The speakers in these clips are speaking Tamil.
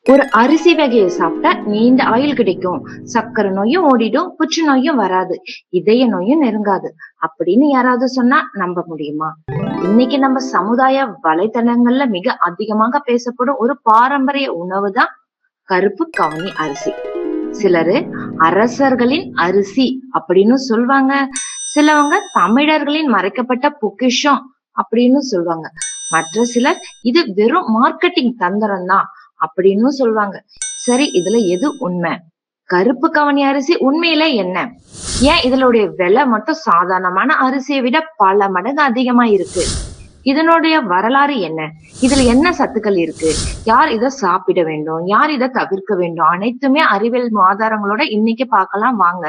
ஒரு அரிசி வகையை சாப்பிட்டா நீண்ட ஆயுள் கிடைக்கும், சக்கரை நோயும் ஓடிடும், புற்றுநோயும் வராது, இதய நோயும் நெருங்காது அப்படின்னு யாராவது சொன்னா நம்ப முடியுமா? இன்னைக்கு நம்ம சமுதாய வலைத்தளங்கள்ல மிக அதிகமாக பேசப்படும் ஒரு பாரம்பரிய உணவு தான் கருப்பு கவுனி அரிசி. சிலரு அரசர்களின் அரிசி அப்படின்னு சொல்வாங்க, சிலவங்க தமிழர்களின் மறைக்கப்பட்ட பொக்கிஷம் அப்படின்னு சொல்லுவாங்க, மற்ற சிலர் இது வெறும் மார்க்கெட்டிங் தந்திரம் தான் அப்படின்னு சொல்லுவாங்க. சரி, இதுல எது உண்மை? கருப்பு கவனி அரிசி உண்மையில என்ன? ஏன் இதனுடைய விலை மட்டும் சாதாரணமான அரிசியை விட பல மடங்கு அதிகமா இருக்கு? இதனுடைய வரலாறு என்ன? இதுல என்ன சத்துக்கள் இருக்கு? யார் இதை சாப்பிட வேண்டும், யார் இதை தவிர்க்க வேண்டும், அனைத்துமே அறிவியல் ஆதாரங்களோட இன்னைக்கு பார்க்கலாம் வாங்க.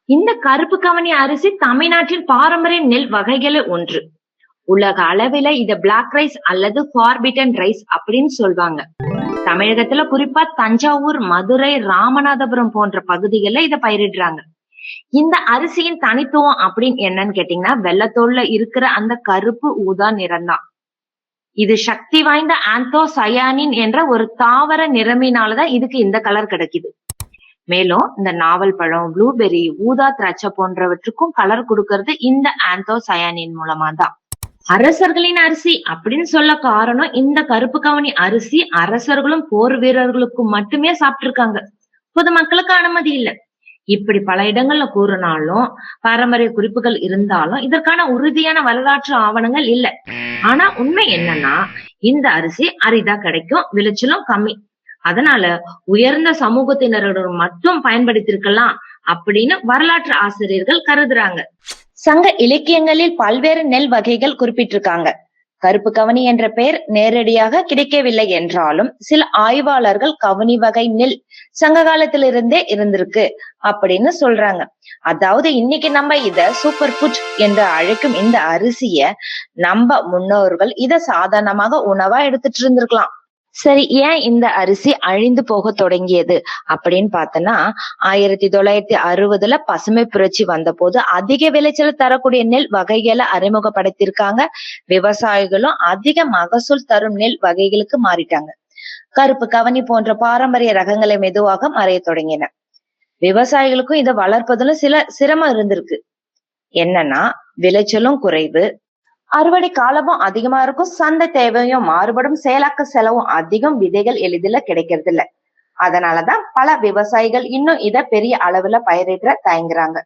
இந்த கருப்பு கவனி அரிசி தமிழ்நாட்டின் பாரம்பரிய நெல் வகைகளில் ஒன்று. உலக அளவில இத பிளாக் ரைஸ் அல்லது ஃபார்பிட்டன் ரைஸ் அப்படின்னு சொல்வாங்க. தமிழகத்துல குறிப்பா தஞ்சாவூர், மதுரை, ராமநாதபுரம் போன்ற பகுதிகளில் இத பயிரிடுறாங்க. இந்த அரிசியின் தனித்துவம் அப்படின்னு என்னன்னு கேட்டீங்கன்னா, வெள்ளத்தோல்ல இருக்கிற அந்த கருப்பு ஊதா நிறம் தான். இது சக்தி வாய்ந்த ஆந்தோசயானின் என்ற ஒரு தாவர நிறமினாலதான் இதுக்கு இந்த கலர் கிடைக்குது. மேலும் இந்த நாவல் பழம், ப்ளூபெர்ரி, ஊதா திராட்சை போன்றவற்றுக்கும் கலர் கொடுக்கறது இந்த ஆந்தோசயானின் மூலமா தான். அரசர்களின் அரிசி அப்படின்னு சொல்ல காரணம், இந்த கருப்பு கவனி அரிசி அரசர்களும் போர் வீரர்களுக்கும் மட்டுமே சாப்பிட்டிருக்காங்க, பொதுமக்களுக்கு அனுமதி இல்லை. இப்படி பல இடங்கள்ல கூறினாலும், பாரம்பரிய குறிப்புகள் இருந்தாலும் இதற்கான உறுதியான வரலாற்று ஆவணங்கள் இல்ல. ஆனா உண்மை என்னன்னா, இந்த அரிசி அரிதா கிடைக்கும், விளைச்சலும் கம்மி. அதனால உயர்ந்த சமூகத்தினருடன் மட்டும் பயன்படுத்திருக்கலாம் அப்படின்னு வரலாற்று ஆசிரியர்கள் கருதுறாங்க. சங்க இலக்கியங்களில் பல்வேறு நெல் வகைகள் குறிப்பிட்டிருக்காங்க. கருப்பு கவனி என்ற பெயர் நேரடியாக கிடைக்கவில்லை என்றாலும் சில ஆய்வாளர்கள் கவனி வகை நெல் சங்க காலத்திலிருந்தே இருந்திருக்கு அப்படின்னு சொல்றாங்க. அதாவது இன்னைக்கு நம்ம இத சூப்பர் ஃபுட் என்று அழைக்கும் இந்த அரிசிய நம்ம முன்னோர்கள் இத சாதாரணமாக உணவா எடுத்துட்டு இருந்திருக்கலாம். சரி, ஏன் இந்த அரிசி அழிந்து போக தொடங்கியது அப்படின்னு பார்த்தோன்னா, 1960 பசுமை புரட்சி வந்த போது அதிக விளைச்சல் தரக்கூடிய நெல் வகைகளை அறிமுகப்படுத்தியிருக்காங்க. விவசாயிகளும் அதிக மகசூல் தரும் நெல் வகைகளுக்கு மாறிட்டாங்க. கருப்பு கவனி போன்ற பாரம்பரிய ரகங்களை மெதுவாக மறைய தொடங்கின. விவசாயிகளுக்கும் இதை வளர்ப்பதிலும் சில சிரமம் இருந்திருக்கு. என்னன்னா, விளைச்சலும் குறைவு, அறுவடை காலமும் அதிகமா இருக்கும், சந்தை தேவையும் மாறுபடும், செயலாக்க செலவும் அதிகம், விதைகள் எளிதில கிடைக்கிறது இல்ல. அதனாலதான் பல விவசாயிகள் இன்னும் இத பெரிய அளவுல பயிரிட தயங்குறாங்க.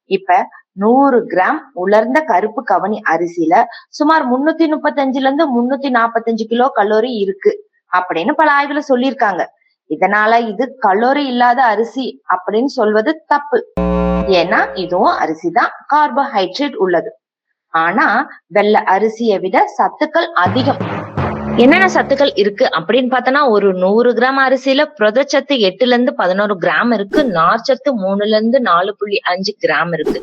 இப்ப 100 கிராம் உலர்ந்த கருப்பு கவனி அரிசியில சுமார் 335 345 கிலோ கலோரி இருக்கு அப்படின்னு பல ஆய்வுல சொல்லியிருக்காங்க. இதனால இது கலோரி இல்லாத அரிசி அப்படின்னு சொல்வது தப்பு. ஏன்னா இதுவும் அரிசிதான், கார்போஹைட்ரேட் உள்ளது. ஆனா வெள்ளை அரிசியை விட சத்துக்கள் அதிகம். என்னென்ன சத்துக்கள் இருக்கு அப்படின்னு பார்த்தோன்னா, ஒரு 100 கிராம் அரிசியில புரதச்சத்து 8 கிராம் இருக்கு, நார்ச்சத்து 3 4.5 கிராம் இருக்கு,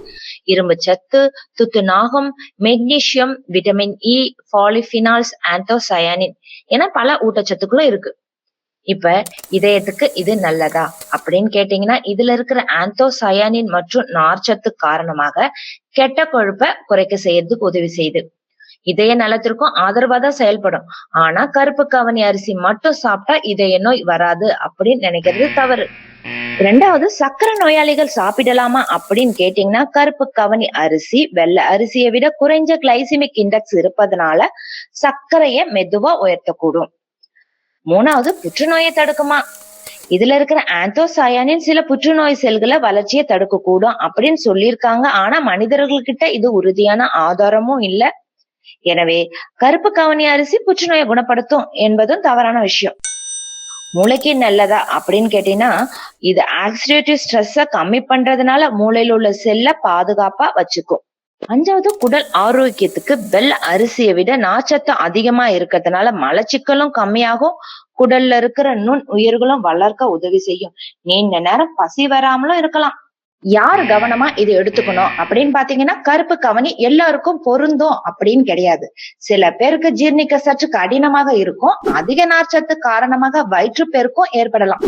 இரும்பு சத்து, துத்தநாகம், மெக்னீசியம், விட்டமின் இ, பாலிபினால்ஸ், ஆந்தோசயானின் என பல ஊட்டச்சத்துக்களும் இருக்கு. இப்ப இதயத்துக்கு இது நல்லதா அப்படின்னு கேட்டீங்கன்னா, இதுல இருக்கிற ஆந்தோசயானின் மற்றும் நார்ச்சத்து காரணமாக கெட்ட கொழுப்பை குறைக்க செய்யறதுக்கு உதவி செய்யுது. இதய நலத்திற்கும் ஆதரவாதான் செயல்படும். ஆனா கருப்பு கவனி அரிசி மட்டும் சாப்பிட்டா இதய நோய் வராது அப்படின்னு நினைக்கிறது தவறு. இரண்டாவது, சக்கரை நோயாளிகள் சாப்பிடலாமா அப்படின்னு கேட்டீங்கன்னா, கருப்பு கவனி அரிசி வெள்ளை அரிசியை விட குறைஞ்ச கிளைசிமிக் இண்டெக்ஸ் இருப்பதனால சர்க்கரையை மெதுவா உயர்த்தக்கூடும். மூணாவது, புற்றுநோயை தடுக்குமா? இதுல இருக்கிற ஆந்தோசயானின் சில புற்றுநோய் செல்களை வளர்ச்சியை தடுக்க கூடும் அப்படின்னு சொல்லியிருக்காங்க. ஆனா மனிதர்கள்கிட்ட இது உறுதியான ஆதாரமும் இல்ல. எனவே கருப்பு கவனி அரிசி புற்றுநோயை குணப்படுத்தும் என்பதும் தவறான விஷயம். மூளைக்கு நல்லதா அப்படின்னு கேட்டீங்கன்னா, இது ஆக்சிடேட்டிவ் ஸ்ட்ரெஸ்ஸ கம்மி பண்றதுனால மூளையில உள்ள செல்ல பாதுகாப்பா வச்சுக்கும். அஞ்சாவது, குடல் ஆரோக்கியத்துக்கு வெள்ளை அரிசியை விட நார்ச்சத்து அதிகமா இருக்கிறதுனால மலச்சிக்கலும் கம்மியாகும், குடல்ல இருக்கிற நுண் உயிர்களும் வளர்க்க உதவி செய்யும், நீண்ட நேரம் பசி வராமலும் இருக்கலாம். யார் கவனமா இது எடுத்துக்கணும் அப்படின்னு பாத்தீங்கன்னா, கருப்பு கவனி எல்லாருக்கும் பொருந்தும் அப்படின்னு கிடையாது. சில பேருக்கு ஜீர்ணிக்க சற்று கடினமாக இருக்கும், அதிக நார்ச்சத்து காரணமாக வயிற்றுப்பெருக்கும் ஏற்படலாம்.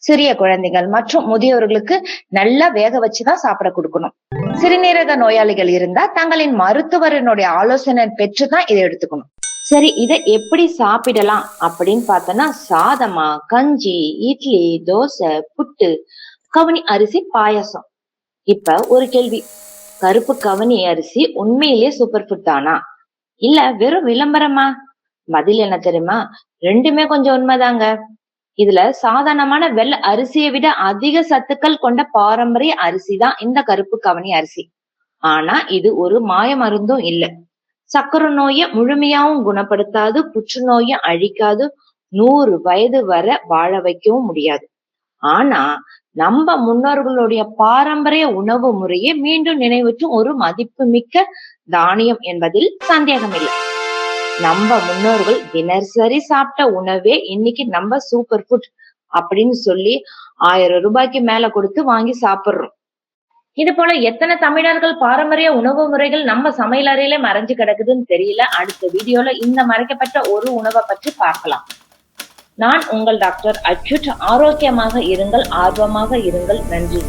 சிறிய குழந்தைகள் மற்றும் முதியவர்களுக்கு நல்லா வேக வச்சுதான் சாப்பிட கொடுக்கணும். சிறுநீரக நோயாளிகள் இருந்தா தங்களின் மருத்துவரினுடைய ஆலோசனை பெற்றுதான் இதை எடுத்துக்கணும். சரி, இதை எப்படி சாப்பிடலாம் அப்படின்னு பார்த்தோம்னா, சாதமா, கஞ்சி, இட்லி, தோசை, புட்டு, கவுனி அரிசி பாயாசம். இப்ப ஒரு கேள்வி, கருப்பு கவுனி அரிசி உண்மையிலேயே சூப்பர் ஃபுட் தானா இல்ல வெறும் விளம்பரமா? பதில் என்ன தெரியுமா? ரெண்டுமே கொஞ்சம் உண்மைதாங்க. இதுல சாதாரணமான வெள்ளை அரிசியை விட அதிக சத்துக்கள் கொண்ட பாரம்பரிய அரிசி தான் இந்த கருப்பு கவுனி அரிசி. ஆனா இது ஒரு மாய மருந்தும் இல்ல. சர்க்கரை நோயை முழுமையாவும் குணப்படுத்தாது, புற்றுநோயை அழிக்காது, 100 வயது வரை வாழ வைக்கவும் முடியாது. ஆனா நம்ம முன்னோர்களுடைய பாரம்பரிய உணவு முறையை மீண்டும் நினைவூட்டும் ஒரு மதிப்புமிக்க தானியம் என்பதில் சந்தேகம் இல்லை. நம்ம முன்னோர்கள் தினசரி சாப்பிட்ட உணவே இன்னைக்கு நம்ம சூப்பர் ஃபுட் அப்படின்னு சொல்லி 1000 ரூபாய்க்கு மேல கொடுத்து வாங்கி சாப்பிடுறோம். இது போல எத்தனை தமிழர்கள் பாரம்பரிய உணவு முறைகள் நம்ம சமையல் அறையில மறைஞ்சு கிடக்குதுன்னு தெரியல. அடுத்த வீடியோல இந்த மறைக்கப்பட்ட ஒரு உணவை பற்றி பார்க்கலாம். நான் உங்கள் டாக்டர் அச்சுட். ஆரோக்கியமாக இருங்கள், ஆர்வமாக இருங்கள். நன்றி.